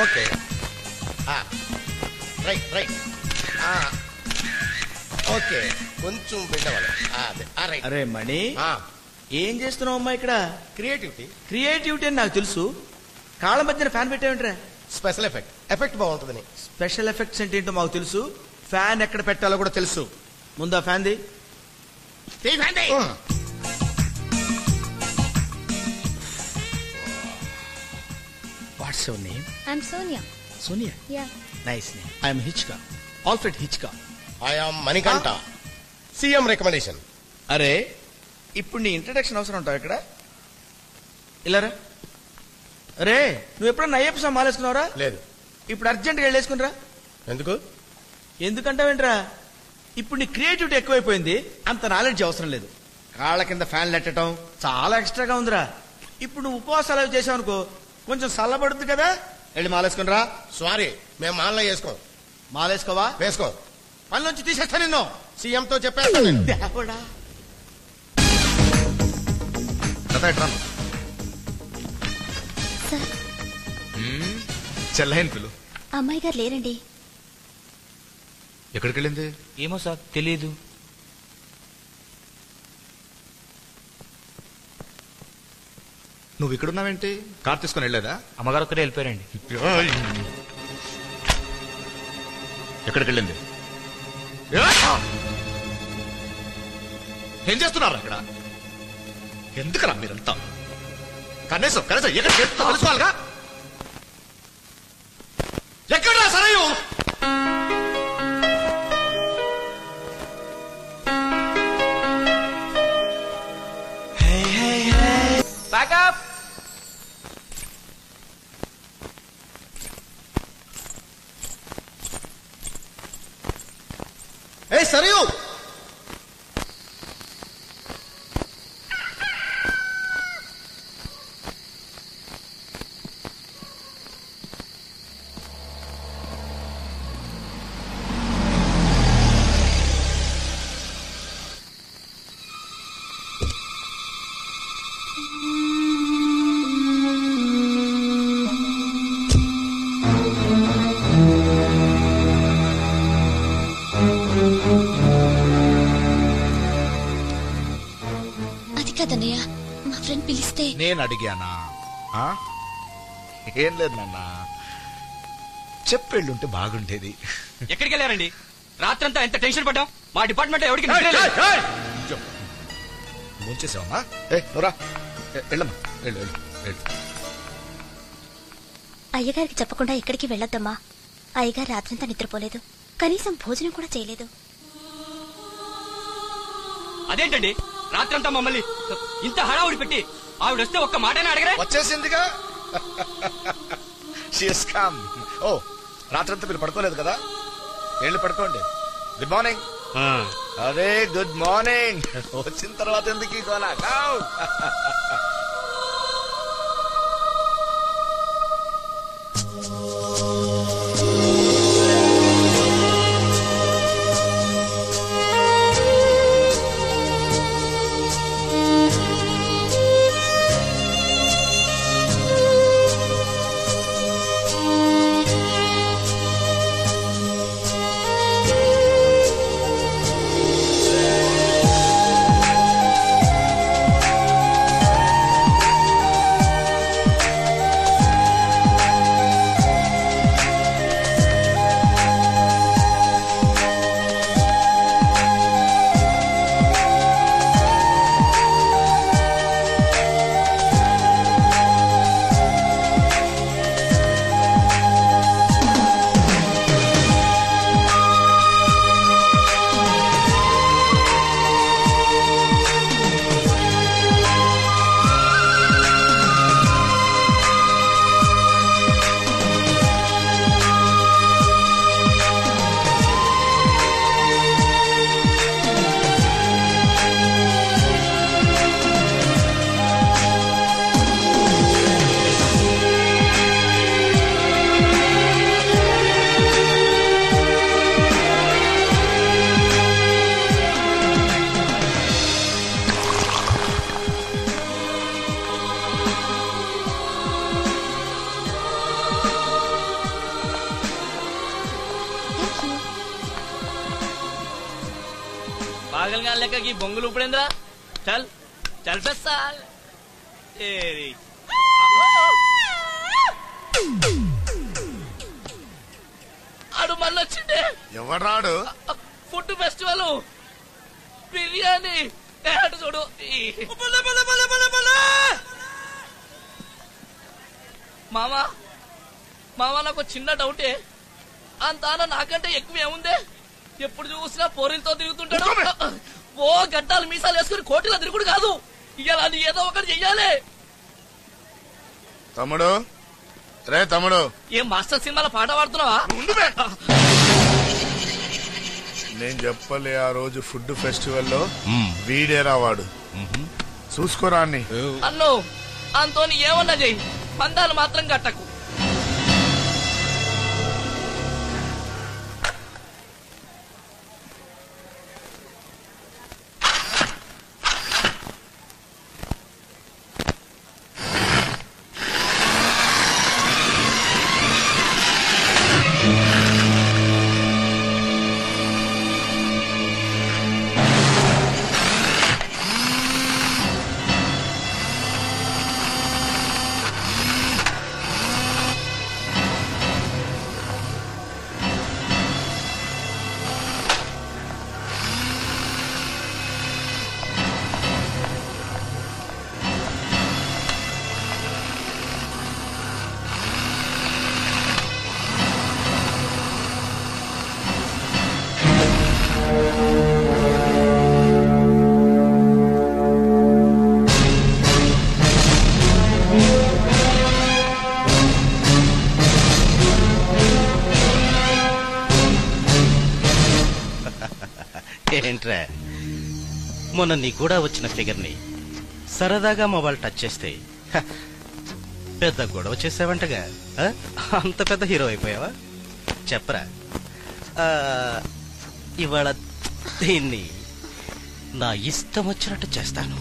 Okay right right okay కొంచెం పెట్టవాలి. అరే మణి, ఏం చేస్తున్నావు అమ్మా ఇక్కడ? క్రియేటివిటీ అని నాకు తెలుసు. కాళ్ళ మధ్యన ఫ్యాన్ పెట్టావేంట్రా? స్పెషల్ ఎఫెక్ట్ బాగుంటుందని. స్పెషల్ ఎఫెక్ట్స్ అంటే ఏంటో మాకు తెలుసు, ఫ్యాన్ ఎక్కడ పెట్టాలో కూడా తెలుసు. ముందు ఆ fan the. What's your name? I'm Sonia. Sonia? Yeah. Nice name. I am Hitchcock. Alfred Hitchcock. I am Manikanta. CM recommendation. అరే ఇప్పుడు నీ ఇంట్రడక్షన్ అవసరం ఉంటావు ఇక్కడ. ఇలారా. అరే నువ్వు ఎప్పుడన్నా అయ్యప్ప స్వామి మాలేసుకున్నావురా? లేదు. ఇప్పుడు అర్జెంట్గా వెళ్ళేసుకునిరా. ఎందుకు? ఎందుకంటావేంట్రా, ఇప్పుడు నీ క్రియేటివిటీ ఎక్కువైపోయింది, అంత నాలెడ్జ్ అవసరం లేదు. కాళ్ళ కింద ఫ్యాన్లు ఎట్టడం చాలా ఎక్స్ట్రాగా ఉందిరా. ఇప్పుడు నువ్వు ఉపవాసాలు అవి చేసావు అనుకో, కొంచెం చల్లబడుతుంది కదా, వెళ్ళి మాలేసుకునిరా. సారీ, మేము మాల్లో వేసుకోం. మాలేసుకోవా? వేసుకో. పనిలోంచి తీసేస్తా నిన్ను. సీఎంతో చెప్పేస్తాను. చెల్లైన పిలు. అమ్మాయి గారు లేరండి. ఎక్కడికి వెళ్ళింది? ఏమో సార్, తెలియదు. నువ్వు ఇక్కడున్నావేంటి? కార్ తీసుకుని వెళ్ళలేదా? అమ్మగారు ఒక్కరే వెళ్ళిపోయారండి. ఎక్కడికి వెళ్ళింది? ఏం చేస్తున్నారు అక్కడ? ఎందుకరా మీరంతా? కనీసం ఎక్కడ తెలుసుకోవాలిగా. ఎక్కడా సరయు? బ్యాకప్. సరయు, మా ఫ్రెండ్ పిలిస్తే నేను అడిగానా? ఏం లేదు నాన్న, చెప్పెళ్ళుంటే బాగుండేది. ఎక్కడికి వెళ్ళారండి? రాత్రంతా ఎంత టెన్షన్ పడ్డాం. మా డిపార్ట్మెంట్ ఎవరికి ముంచేసావమ్మా. నువ్వురా, వెళ్ళమ్మా, వెళ్ళు వెళ్ళు వెళ్ళు. అయ్యగారికి చెప్పకుండా ఎక్కడికి వెళ్ళొద్దమ్మా. అయ్యగారు రాత్రంతా నిద్రపోలేదు, కనీసం భోజనం కూడా చేయలేదు. అదేంటండి, రాత్రంతా మమ్మల్ని ఇంత హడావుడి పెట్టి ఆవిడ వస్తే ఒక్క మాటనే అడగరా? వచ్చేసిందిగా. ఓ, రాత్రంతా మీరు పడుకోలేదు కదా, వెళ్ళి పడుకోండి. Good morning. అరే గుడ్ మార్నింగ్. వచ్చిన తర్వాత ఎందుకు గోలా? పాగల్ గా లెక్క ఈ బొంగులు ఇప్పుడేంద్రా చల్ చల్ సాల్ ఆడు మళ్ళీ వచ్చిండే ఎవరాడు ఫుడ్ ఫెస్టివల్ బిర్యానీ చూడు మామా మామా నాకు చిన్న డౌటే అంతాన నాకంటే ఎక్కువ ఏముందే ఎప్పుడు చూసినా పోరీలతో తిరుగుతుంటాడు ఓ గడ్డాలు మీసాలు వేసుకుని కోటిలో తిరుగుడు కాదు ఇలా ఏదో ఒకటి చెయ్యాలి తమ్ముడు రే తమ్ముడు ఏం మాస్టర్ సినిమాలో పాట పాడుతున్నావా నేను చెప్పలే ఆ రోజు ఫుడ్ ఫెస్టివల్లో వీడేరా వాడు చూసుకోరా అన్ని అన్ను అంతోని ఏమన్నా చెయ్యి పందాలు మాత్రం కట్టకు ఏంట్రా మొన్న నీ కూడా వచ్చిన ఫిగర్ ని సరదాగా మొబైల్ టచ్ చేస్తే పెద్ద గొడవ చేసావంటగా అంత పెద్ద హీరో అయిపోయావా చెప్పరా ఇవాళ దీన్ని నా ఇష్టం వచ్చినట్టు చేస్తాను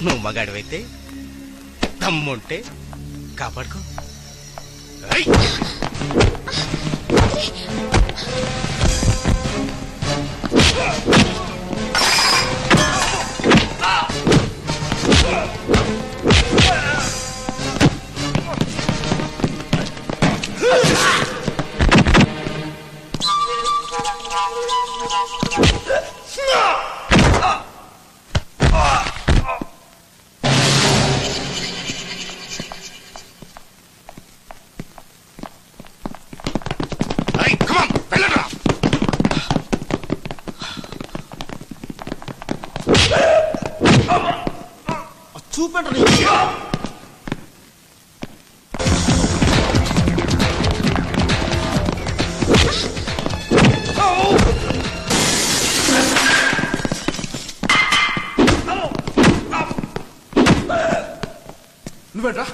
నువ్వు మగాడివైతే దమ్ముంటే కాపాడుకో చూపండి నువ్వేట్రా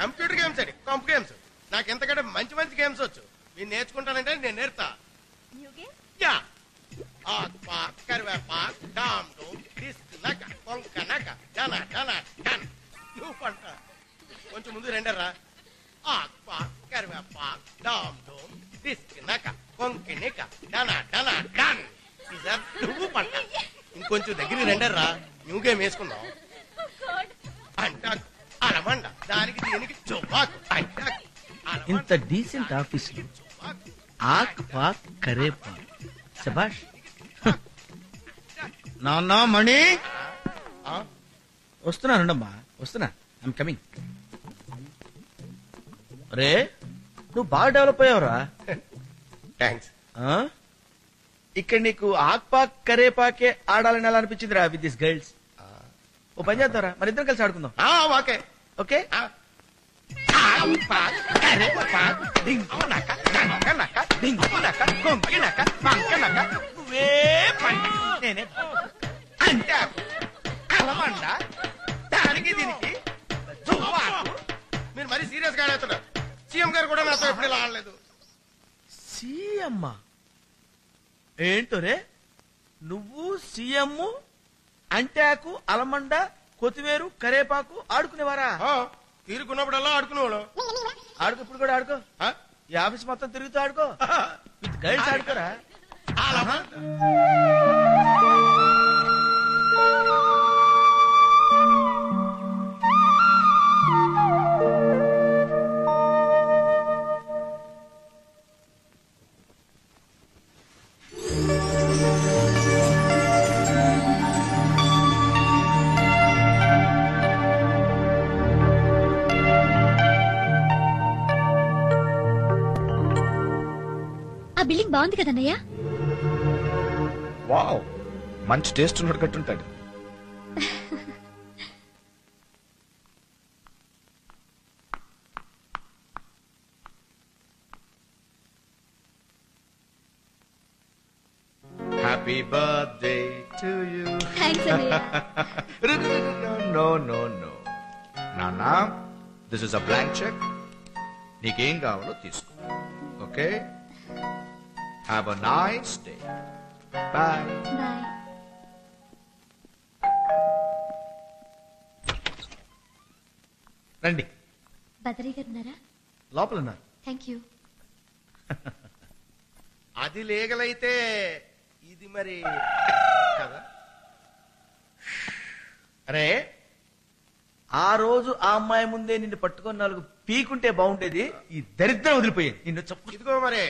కంప్యూటర్ గేమ్స్ అండి కంప్ గేమ్స్ నాకు ఎంతకంటే మంచి మంచి గేమ్స్ వచ్చు మీరు నేర్చుకుంటానంటే నేను నేర్తా నువ్వు పంట కొంచెం ముందు రెండరా నువ్వు పంట ఇంకొంచెం దగ్గర రెండరా న్యూ గేమ్ వేసుకుందాం అంటా అలమండ దానికి దీనికి చొవ్వాకు ఇంత డీసెంట్ ఆఫీస్ ఆక్ పాక్ కరే పాక్ శభాష్ నాన్న మణి వస్తున్నానుండమ్మా వస్తున్నా ఐమ్ కమింగ్ రే నువ్వు బాగా డెవలప్ అయ్యావురా థ్యాంక్స్. ఇక్కడ నీకు ఆక్పాక్ కరేపాకే ఆడాలని ఎలా అనిపించింది రా విత్ దిస్ గర్ల్స్? ఓ పని చేద్దారా, మరి ఇద్దరం కలిసి ఆడుకుందాం. Okay okay. నేనే అంటే అలమండ దానికి దీనికి మీరు మరీ సీరియస్ గా ఆడుతున్నారు. సీఎం గారు కూడా నాతో ఎప్పుడు ఇలా ఆడలేదు. సీఎం ఏంటో రే నువ్వు సీఎం అంటాకు అలమండ కొత్తిమీర కరేపాకు ఆడుకునేవారా? తీరుకున్నప్పుడల్లా ఆడుకునేవాడు. ఆడుకో, ఇప్పుడు కూడా ఆడుకో. ఈ ఆఫీస్ మొత్తం తిరుగుతూ ఆడుకో. విత్ గర్ల్స్ ఆడుకోరా. ఆ బిల్డింగ్ బాగుంది కదన్నయ్య. వావ్, మంచి టేస్ట్ ఉన్నాడు కట్టుంటాడు. Happy birthday to you. Thanks అన్నయ్య. నో నో నో నానా, this is a blank cheque. నీకేం కావాలో తీసుకో. Okay, have a nice day. Bye. Bye. రండి, బదరీ గారు ఉన్నారా? లోపల ఉన్నారు. Thank you. అది లీగలైతే ఇది మరి కదా. అరే ఆ రోజు ఆ అమ్మాయి ముందే నిన్ను పట్టుకొని 4 పీకుంటే బాగుండేది. ఈ దరిద్రం వదిలిపోయేది. నిన్ను చెప్పు. ఇదిగో మరి